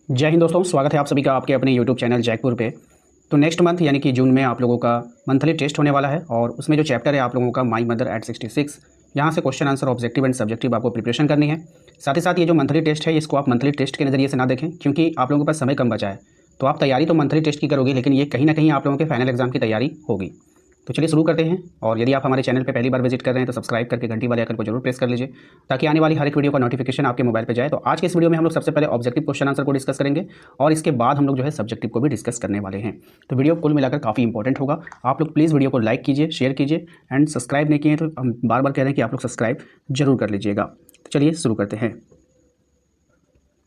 जय हिंद दोस्तों, स्वागत है आप सभी का आपके अपने यूट्यूब चैनल जयपुर पे। तो नेक्स्ट मंथ यानी कि जून में आप लोगों का मंथली टेस्ट होने वाला है और उसमें जो चैप्टर है आप लोगों का माई मदर एट 66, यहाँ से question answer objective and subjective आपको प्रिपरेशन करनी है। साथ ही साथ ये जो मंथली टेस्ट है इसको आप मंथली टेस्ट के नज़रिए से ना देखें, क्योंकि आप लोगों के पास समय कम बचा है। तो आप तैयारी तो मंथली टेस्ट की करोगे, लेकिन ये कहीं ना कहीं आप लोगों के फाइनल एग्जाम की तैयारी होगी। तो चलिए शुरू करते हैं। और यदि आप हमारे चैनल पर पहली बार विजिट कर रहे हैं तो सब्सक्राइब करके घंटी वाले आइकन को जरूर प्रेस कर लीजिए, ताकि आने वाली हर एक वीडियो का नोटिफिकेशन आपके मोबाइल पर जाए। तो आज के इस वीडियो में हम लोग सबसे पहले ऑब्जेक्टिव क्वेश्चन आंसर को डिस्कस करेंगे और इसके बाद हम लोग जो है सब्जेक्टिव को भी डिस्कस करने वाले हैं। तो वीडियो कुल मिलाकर काफ़ी इंपॉर्टेंट होगा। आप लोग प्लीज़ वीडियो को लाइक कीजिए, शेयर कीजिए एंड सब्सक्राइब नहीं किए तो हम बार बार कह रहे हैं कि आप लोग सब्सक्राइब जरूर कर लीजिएगा। तो चलिए शुरू करते हैं।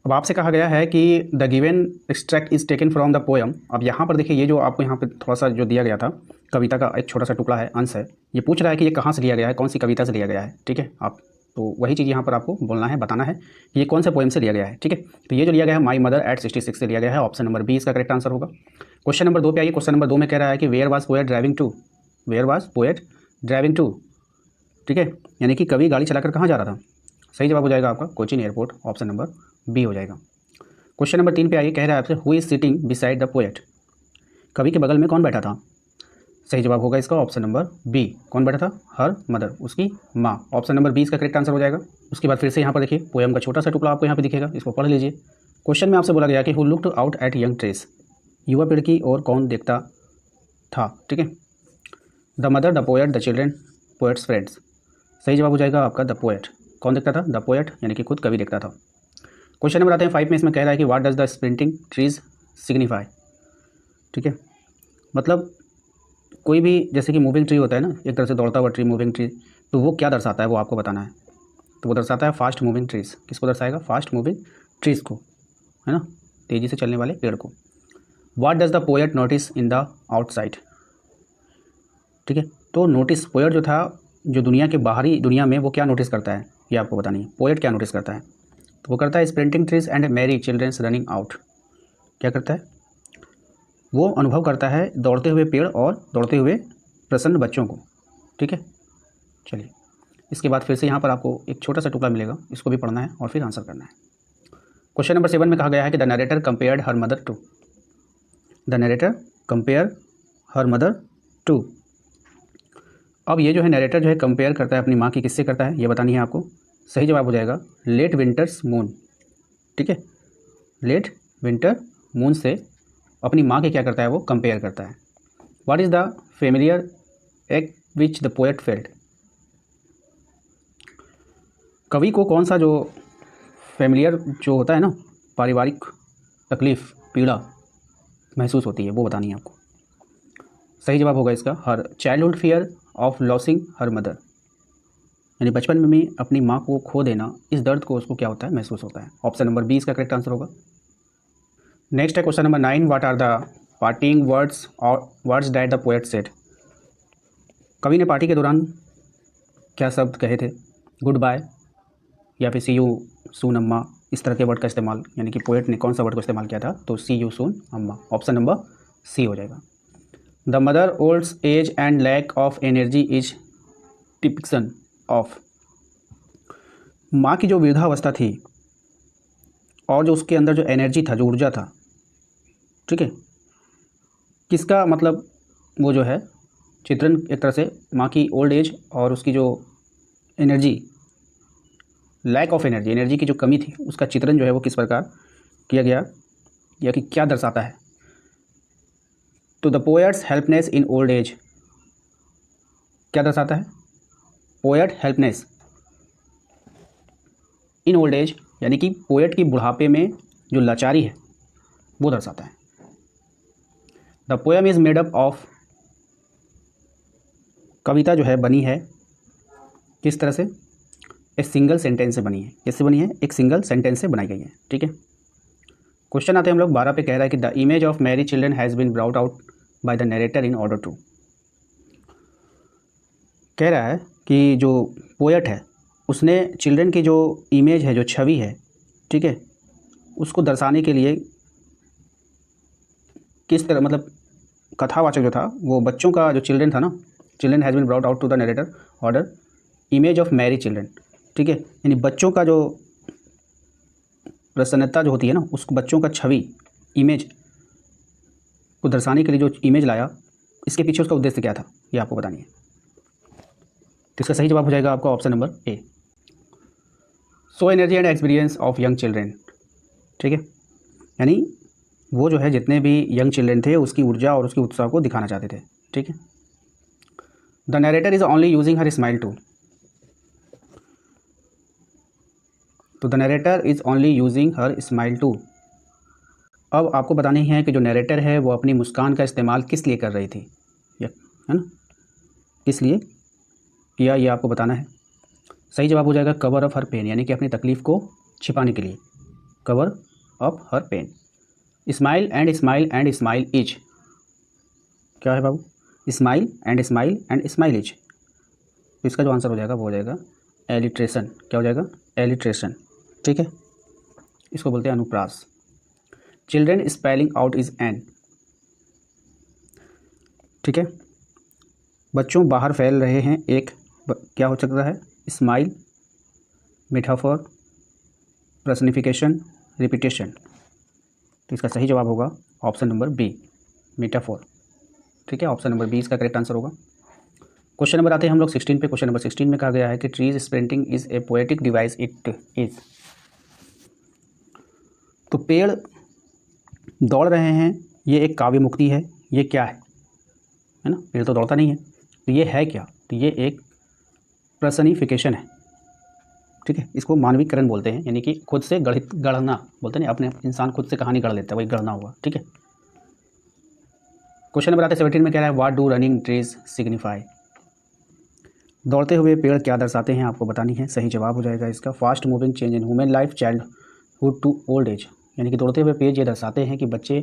अब आपसे कहा गया है कि the given extract is taken from the poem. अब यहाँ पर देखिए, ये जो आपको यहाँ पे थोड़ा सा जो दिया गया था, कविता का एक छोटा सा टुकड़ा है, अंश है। ये पूछ रहा है कि ये कहाँ से लिया गया है, कौन सी कविता से लिया गया है। ठीक है, आप तो वही चीज़ यहाँ पर आपको बोलना है, बताना है कि ये कौन से पोएम से लिया गया है। ठीक है, तो ये जो लिया गया है माई मदर एट 66 से लिया गया है। ऑप्शन नंबर बी इसका करेक्ट आंसर होगा। क्वेश्चन नंबर 2 पे आइए। क्वेश्चन नंबर 2 में कह रहा है कि where was poet driving to. Where was poet driving to. ठीक है, यानी कि कवि गाड़ी चलाकर कहाँ जा रहा था। सही जवाब हो जाएगा आपका Cochin airport. Option number B हो जाएगा। क्वेश्चन नंबर 3 पे आइए। कह रहा है आपसे who is sitting beside the poet. कवि के बगल में कौन बैठा था। सही जवाब होगा इसका ऑप्शन नंबर बी। कौन बैठा था, हर मदर, उसकी माँ। ऑप्शन नंबर बी इसका करेक्ट आंसर हो जाएगा। उसके बाद फिर से यहाँ पर देखिए पोएम का छोटा सा टुकड़ा आपको यहाँ पे दिखेगा, इसको पढ़ लीजिए। क्वेश्चन में आपसे बोला गया कि who looked out at young trace. युवा पीढ़ी की ओर कौन देखता था। ठीक है, the mother, the poet, the children, poets friends. सही जवाब हो जाएगा आपका द पोएट। कौन देखता था, द पोएट, यानी कि खुद कवि देखता था। क्वेश्चन नंबर आते हैं 5 में। इसमें कह रहा है कि what does the sprinting trees signify. ठीक है, मतलब कोई भी जैसे कि मूविंग ट्री होता है ना, एक तरह से दौड़ता हुआ ट्री, मूविंग ट्री, तो वो क्या दर्शाता है वो आपको बताना है। तो वो दर्शाता है फास्ट मूविंग ट्रीज। किसको दर्शाएगा, फास्ट मूविंग ट्रीज को, है ना, तेज़ी से चलने वाले पेड़ को। What does the poet notice in the outside. ठीक है, तो नोटिस पोएट जो था, जो दुनिया के बाहरी दुनिया में वो क्या नोटिस करता है ये आपको बतानी है। पोएट क्या नोटिस करता है, तो वो करता है sprinting trees and merry childrens running out. क्या करता है, वो अनुभव करता है दौड़ते हुए पेड़ और दौड़ते हुए प्रसन्न बच्चों को। ठीक है, चलिए इसके बाद फिर से यहाँ पर आपको एक छोटा सा टुकड़ा मिलेगा, इसको भी पढ़ना है और फिर आंसर करना है। क्वेश्चन नंबर 7 में कहा गया है कि the narrator compared her mother to. The narrator compare her mother to. अब ये जो है नरेटर जो है कंपेयर करता है अपनी माँ की, किससे करता है ये बतानी है आपको। सही जवाब हो जाएगा लेट विंटर्स मून। ठीक है, लेट विंटर मून से अपनी माँ के क्या करता है, वो कंपेयर करता है। What is the familiar act which the poet felt. कवि को कौन सा जो फेमिलियर जो होता है ना, पारिवारिक तकलीफ़, पीड़ा महसूस होती है, वो बतानी है आपको। सही जवाब होगा इसका her childhood fear of losing her mother, यानी बचपन में भी अपनी माँ को खो देना, इस दर्द को उसको क्या होता है, महसूस होता है। ऑप्शन नंबर बी इसका करेक्ट आंसर होगा। नेक्स्ट है question number 9। What are the parting words और words that the poet said. कवि ने पार्टी के दौरान क्या शब्द कहे थे, गुड बाय या फिर सी यू सून अम्मा, इस तरह के वर्ड का इस्तेमाल, यानी कि पोएट ने कौन सा वर्ड को इस्तेमाल किया था, तो सी यू सून अम्मा। ऑप्शन नंबर सी हो जाएगा। The mother olds age and lack of energy is depiction of. माँ की जो वृद्धावस्था थी और जो उसके अंदर जो एनर्जी था, जो ऊर्जा था, ठीक है, किसका मतलब वो जो है चित्रण, एक तरह से माँ की ओल्ड एज और उसकी जो energy, lack of energy, energy की जो कमी थी, उसका चित्रण जो है वो किस प्रकार किया गया या कि क्या दर्शाता है। तो the poet's helpness in old age क्या दर्शाता है, poet helpness in old age, यानी कि पोएट की बुढ़ापे में जो लाचारी है वो दर्शाता है। The poem is made up of, कविता जो है बनी है किस तरह से, एक सिंगल सेंटेंस से बनी है। किससे बनी है, एक सिंगल सेंटेंस से बनाई गई है। ठीक है, क्वेश्चन आते हैं हम लोग 12 पे। कह रहा है कि the image of merry children has been brought out by the narrator in order to. कह रहा है कि जो पोएट है उसने चिल्ड्रन की जो इमेज है, जो छवि है, ठीक है, उसको दर्शाने के लिए किस तरह, मतलब कथावाचक जो था वो बच्चों का, जो चिल्ड्रन था ना, children has been brought out to the narrator order image of merry children. ठीक है, यानी बच्चों का जो प्रसन्नता जो होती है ना, उस बच्चों का छवि इमेज को दर्शाने के लिए जो इमेज लाया, इसके पीछे उसका उद्देश्य क्या था, ये आपको बतानी है। तो इसका सही जवाब हो जाएगा आपका option number A, show energy and experience of young children. ठीक है, यानी वो जो है जितने भी यंग चिल्ड्रेन थे उसकी ऊर्जा और उसकी उत्साह को दिखाना चाहते थे। ठीक है, the narrator is only using her smile to. तो the narrator is only using her smile to. अब आपको बतानी है कि जो नरेटर है वो अपनी मुस्कान का इस्तेमाल किस लिए कर रही थी, है ना, किस लिए किया, ये आपको बताना है। सही जवाब हो जाएगा कवर अप हर पेन, यानी कि अपनी तकलीफ़ को छिपाने के लिए, cover up her pain. Smile and smile and smile is, क्या है बाबू, smile and smile and smile is. तो इसका जो आंसर हो जाएगा वो हो जाएगा एलिट्रेशन। क्या हो जाएगा, एलिट्रेशन। ठीक है, इसको बोलते हैं अनुप्रास। Children spelling out is an. ठीक है, बच्चों बाहर फैल रहे हैं एक, क्या हो सकता है, स्माइल, मेटाफोर, पर्सनिफिकेशन, रिपीटेशन। तो इसका सही जवाब होगा ऑप्शन नंबर बी, मेटाफोर। ठीक है, ऑप्शन नंबर बी इसका करेक्ट आंसर होगा। क्वेश्चन नंबर आते हैं हम लोग 16 पे। क्वेश्चन नंबर 16 में कहा गया है कि trees sprinting is a poetic device it is. तो पेड़ दौड़ रहे हैं, ये एक काव्य मुक्ति है, ये क्या है ना, पेड़ तो दौड़ता नहीं है, तो ये है क्या, तो ये एक पर्सनिफिकेशन है। ठीक है, इसको मानवीकरण बोलते हैं, यानी कि खुद से गढ़ना बोलते हैं, अपने इंसान खुद से कहानी गढ़ लेता है, वही गढ़ना हुआ। ठीक है, क्वेश्चन नंबर आते 17 में कह रहा है what do running trees signify. दौड़ते हुए पेड़ क्या दर्शाते हैं, आपको बतानी है। सही जवाब हो जाएगा इसका fast moving change in human life childhood to old age, यानी कि दौड़ते हुए पेड़ ये दर्शाते हैं कि बच्चे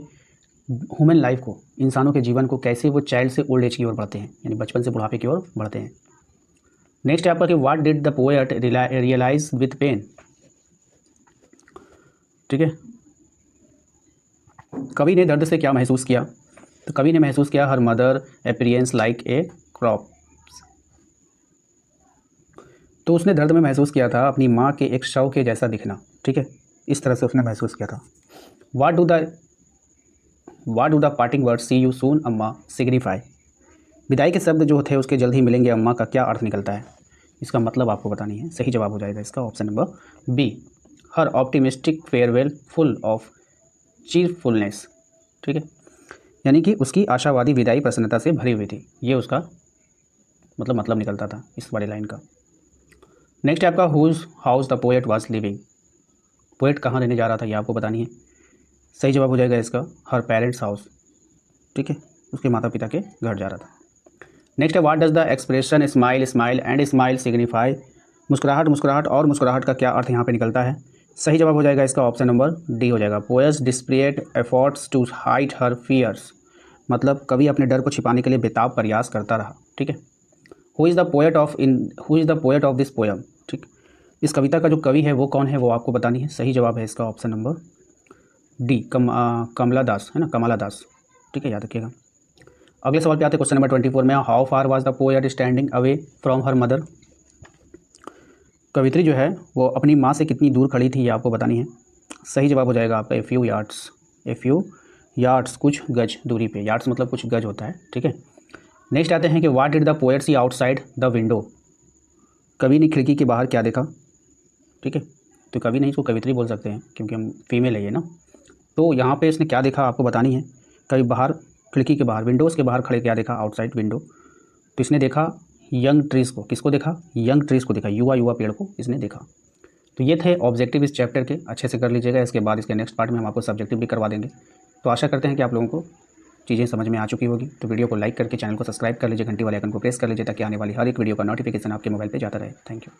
ह्यूमन लाइफ को, इंसानों के जीवन को कैसे वो चाइल्ड से ओल्ड एज की ओर बढ़ते हैं, यानी बचपन से बुढ़ापे की ओर बढ़ते हैं। नेक्स्ट है आपका कि what did the poet realise with pain. ठीक है, कवि ने दर्द से क्या महसूस किया, तो कवि ने महसूस किया her mother appearance like a crop. तो उसने दर्द में महसूस किया था अपनी माँ के एक शव के जैसा दिखना। ठीक है, इस तरह से उसने महसूस किया था। What do the parting word see you soon amma signify. विदाई के शब्द जो थे उसके जल्द ही मिलेंगे अम्मा का क्या अर्थ निकलता है, इसका मतलब आपको बतानी है। सही जवाब हो जाएगा इसका option number B, her optimistic farewell full of cheerfulness. ठीक है, यानी कि उसकी आशावादी विदाई प्रसन्नता से भरी हुई थी, ये उसका मतलब निकलता था इस वाली लाइन का। नेक्स्ट है आपका whose house the poet was living. Poet कहाँ रहने जा रहा था, ये आपको बतानी है। सही जवाब हो जाएगा इसका हर पेरेंट्स हाउस। ठीक है, उसके माता पिता के घर जा रहा था। नेक्स्ट है what does the expression smile smile and smile signify. मुस्कुराहट और मुस्कुराहट का क्या अर्थ यहाँ पे निकलता है। सही जवाब हो जाएगा इसका ऑप्शन नंबर डी हो जाएगा poet's displayed efforts to hide her fears, मतलब कवि अपने डर को छिपाने के लिए बेताब प्रयास करता रहा। ठीक है, who is the poet of this poem. ठीक, इस कविता का जो कवि है वो कौन है, वो आपको बतानी है। सही जवाब है इसका ऑप्शन नंबर डी, कमला दास, है ना, कमला दास। ठीक है, याद रखिएगा। अगले सवाल पे आते हैं क्वेश्चन नंबर 24 में, how far was the poet standing away from her mother. कवित्री जो है वो अपनी माँ से कितनी दूर खड़ी थी, ये आपको बतानी है। सही जवाब हो जाएगा आपका ए फ्यू यार्ड्स, कुछ गज दूरी पे। यार्ड्स मतलब कुछ गज होता है। ठीक है, नेक्स्ट आते हैं कि what did the poet see outside the window. कवि ने खिड़की के बाहर क्या देखा। ठीक है, तो कवि नहीं, इसको कवित्री बोल सकते हैं क्योंकि हम फीमेल है ये ना। तो यहाँ पे इसने क्या देखा आपको बतानी है। कवि बाहर, खिड़की के बाहर, विंडोज़ के बाहर खड़े क्या देखा, आउटसाइड विंडो। तो इसने देखा यंग ट्रीज़ को। किसको देखा, यंग ट्रीज़ को देखा, युवा पेड़ को इसने देखा। तो ये थे ऑब्जेक्टिव इस चैप्टर के, अच्छे से कर लीजिएगा। इसके बाद इसके नेक्स्ट पार्ट में हम आपको सब्जेक्टिव भी करवा देंगे। तो आशा करते हैं कि आप लोगों को चीज़ें समझ में आ चुकी होगी। तो वीडियो को लाइक करके चैनल को सब्सक्राइब कर लीजिए, घंटी वाले आइकन को प्रेस कर लीजिए ताकि आने वाली हर एक वीडियो का नोटिफिकेशन आपके मोबाइल पे जाता रहे। Thank you.